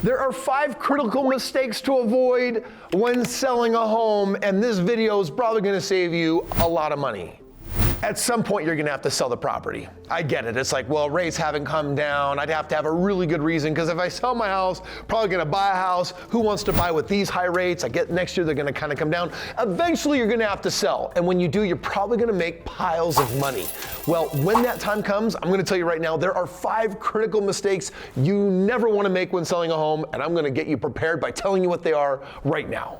There are 5 critical mistakes to avoid when selling a home, and this video is probably gonna save you a lot of money. At some point, you're gonna have to sell the property. I get it. It's like, well, rates haven't come down. I'd have to have a really good reason, because if I sell my house, probably gonna buy a house. Who wants to buy with these high rates? I get next year, they're gonna kind of come down. Eventually, you're gonna have to sell. And when you do, you're probably gonna make piles of money. Well, when that time comes, I'm gonna tell you right now, there are 5 critical mistakes you never wanna make when selling a home, and I'm gonna get you prepared by telling you what they are right now.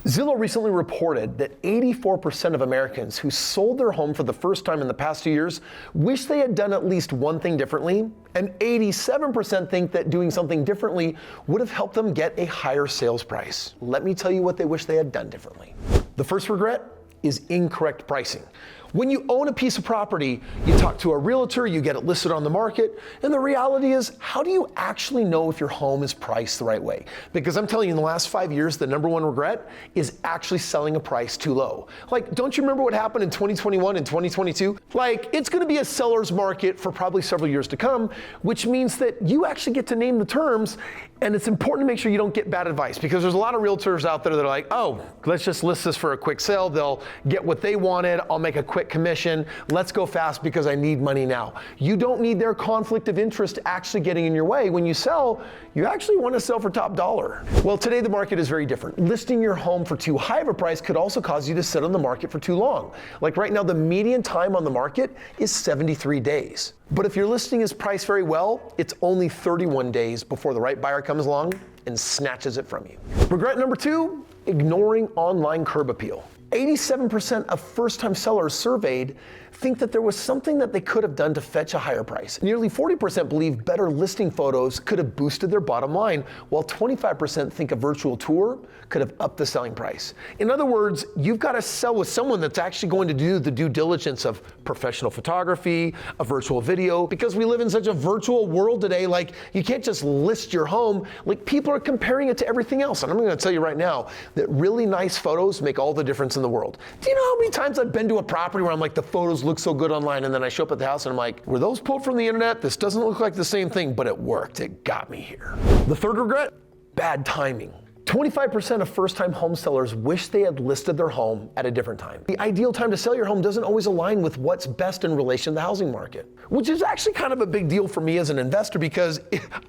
Zillow recently reported that 84% of Americans who sold their home for the first time in the past 2 years wish they had done at least one thing differently, and 87% think that doing something differently would have helped them get a higher sales price. Let me tell you what they wish they had done differently. The first regret is incorrect pricing. When you own a piece of property, you talk to a realtor, you get it listed on the market, and the reality is, how do you actually know if your home is priced the right way? Because I'm telling you, in the last 5 years, the number one regret is actually selling a price too low. Like, don't you remember what happened in 2021 and 2022? Like, it's gonna be a seller's market for probably several years to come, which means that you actually get to name the terms, and it's important to make sure you don't get bad advice, because there's a lot of realtors out there that are like, oh, let's just list this for a quick sale. They'll get what they wanted. I'll make a quick commission. Let's go fast because I need money now. You don't need their conflict of interest actually getting in your way. When you sell, you actually want to sell for top dollar. Well, today the market is very different. Listing your home for too high of a price could also cause you to sit on the market for too long. Like right now, the median time on the market is 73 days. But if your listing is priced very well, it's only 31 days before the right buyer comes along and snatches it from you. Regret number 2, ignoring online curb appeal. 87% of first-time sellers surveyed think that there was something that they could have done to fetch a higher price. Nearly 40% believe better listing photos could have boosted their bottom line, while 25% think a virtual tour could have upped the selling price. In other words, you've got to sell with someone that's actually going to do the due diligence of professional photography, a virtual video, because we live in such a virtual world today. Like, you can't just list your home. Like, people are comparing it to everything else. And I'm going to tell you right now that really nice photos make all the difference in the world. Do you know how many times I've been to a property where I'm like, the photos look so good online, and then I show up at the house and I'm like, were those pulled from the internet? This doesn't look like the same thing, but it worked. It got me here. The third regret, bad timing. 25% of first-time home sellers wish they had listed their home at a different time. The ideal time to sell your home doesn't always align with what's best in relation to the housing market, which is actually kind of a big deal for me as an investor, because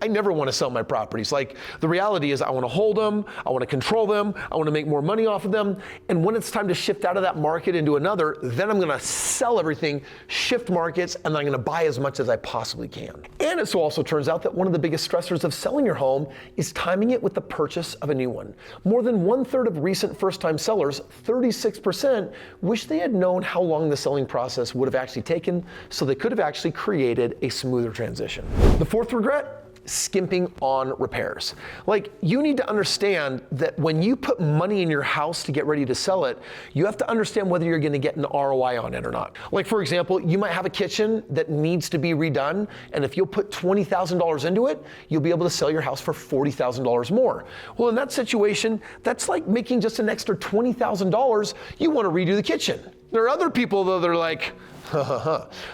I never want to sell my properties. Like, the reality is I want to hold them, I want to control them, I want to make more money off of them, and when it's time to shift out of that market into another, then I'm going to sell everything, shift markets, and then I'm going to buy as much as I possibly can. And it so also turns out that one of the biggest stressors of selling your home is timing it with the purchase of a new one. More than 1/3 of recent first-time sellers, 36%, wish they had known how long the selling process would have actually taken, so they could have actually created a smoother transition. The fourth regret, skimping on repairs. Like, you need to understand that when you put money in your house to get ready to sell it, you have to understand whether you're gonna get an ROI on it or not. Like, for example, you might have a kitchen that needs to be redone, and if you'll put $20,000 into it, you'll be able to sell your house for $40,000 more. Well, in that situation, that's like making just an extra $20,000. You wanna redo the kitchen. There are other people, though, that are like,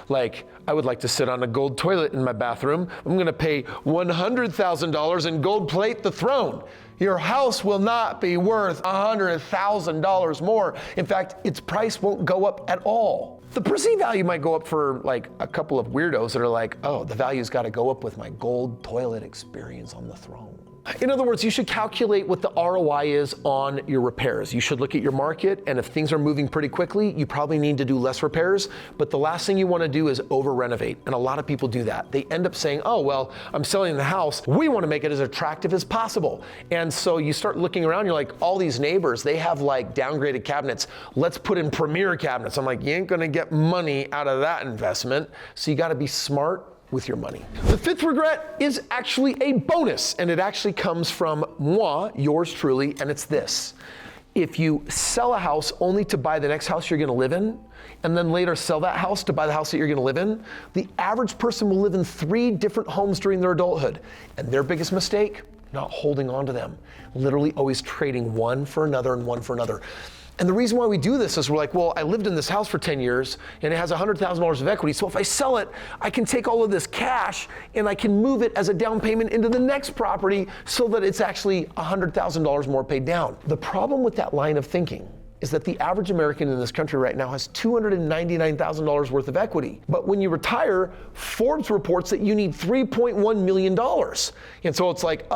like, I would like to sit on a gold toilet in my bathroom. I'm gonna pay $100,000 and gold plate the throne. Your house will not be worth $100,000 more. In fact, its price won't go up at all. The perceived value might go up for like a couple of weirdos that are like, oh, the value's gotta go up with my gold toilet experience on the throne. In other words, you should calculate what the ROI is on your repairs. You should look at your market, and if things are moving pretty quickly, you probably need to do less repairs, but the last thing you want to do is over-renovate, and a lot of people do that. They end up saying, oh, well, I'm selling the house. We want to make it as attractive as possible. And so you start looking around, you're like, all these neighbors, they have like downgraded cabinets. Let's put in premier cabinets. I'm like, you ain't going to get money out of that investment, so you got to be smart with your money. The fifth regret is actually a bonus, and it actually comes from moi, yours truly, and it's this. If you sell a house only to buy the next house you're gonna live in, and then later sell that house to buy the house that you're gonna live in, the average person will live in 3 different homes during their adulthood. And their biggest mistake, not holding on to them. Literally always trading one for another and one for another. And the reason why we do this is we're like, well, I lived in this house for 10 years and it has $100,000 of equity. So if I sell it, I can take all of this cash and I can move it as a down payment into the next property so that it's actually $100,000 more paid down. The problem with that line of thinking is that the average American in this country right now has $299,000 worth of equity. But when you retire, Forbes reports that you need $3.1 million. And so it's like,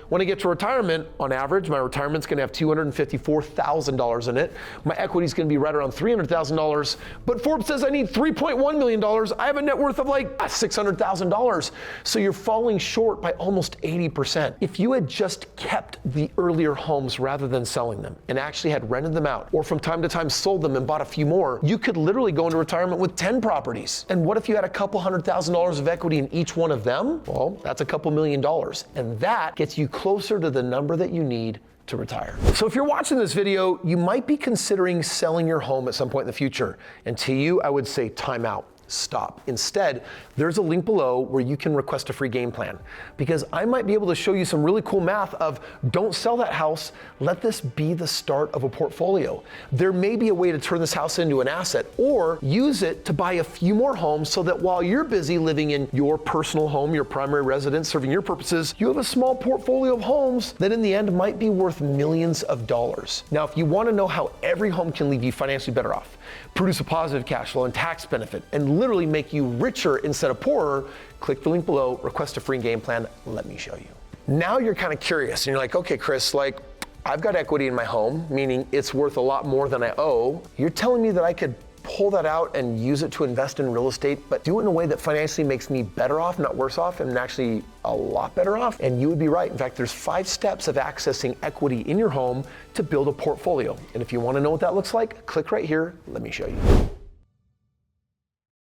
when I get to retirement, on average, my retirement's gonna have $254,000 in it. My equity's gonna be right around $300,000. But Forbes says I need $3.1 million. I have a net worth of like $600,000. So you're falling short by almost 80%. If you had just kept the earlier homes rather than selling them and actually had rented them out, or from time to time sold them and bought a few more, you could literally go into retirement with 10 properties. And what if you had a couple $100,000 of equity in each one of them? Well, that's a couple $1 million. And that gets you closer to the number that you need to retire. So if you're watching this video, you might be considering selling your home at some point in the future. And to you, I would say time out. Stop. Instead, there's a link below where you can request a free game plan, because I might be able to show you some really cool math of don't sell that house, let this be the start of a portfolio. There may be a way to turn this house into an asset, or use it to buy a few more homes so that while you're busy living in your personal home, your primary residence, serving your purposes, you have a small portfolio of homes that in the end might be worth millions of dollars. Now, if you want to know how every home can leave you financially better off, produce a positive cash flow and tax benefit, and literally make you richer instead of poorer, click the link below, request a free game plan, let me show you. Now you're kind of curious and you're like, okay, Kris, like I've got equity in my home, meaning it's worth a lot more than I owe. You're telling me that I could pull that out and use it to invest in real estate, but do it in a way that financially makes me better off, not worse off, and actually a lot better off? And you would be right. In fact, there's 5 steps of accessing equity in your home to build a portfolio. And if you want to know what that looks like, click right here. Let me show you.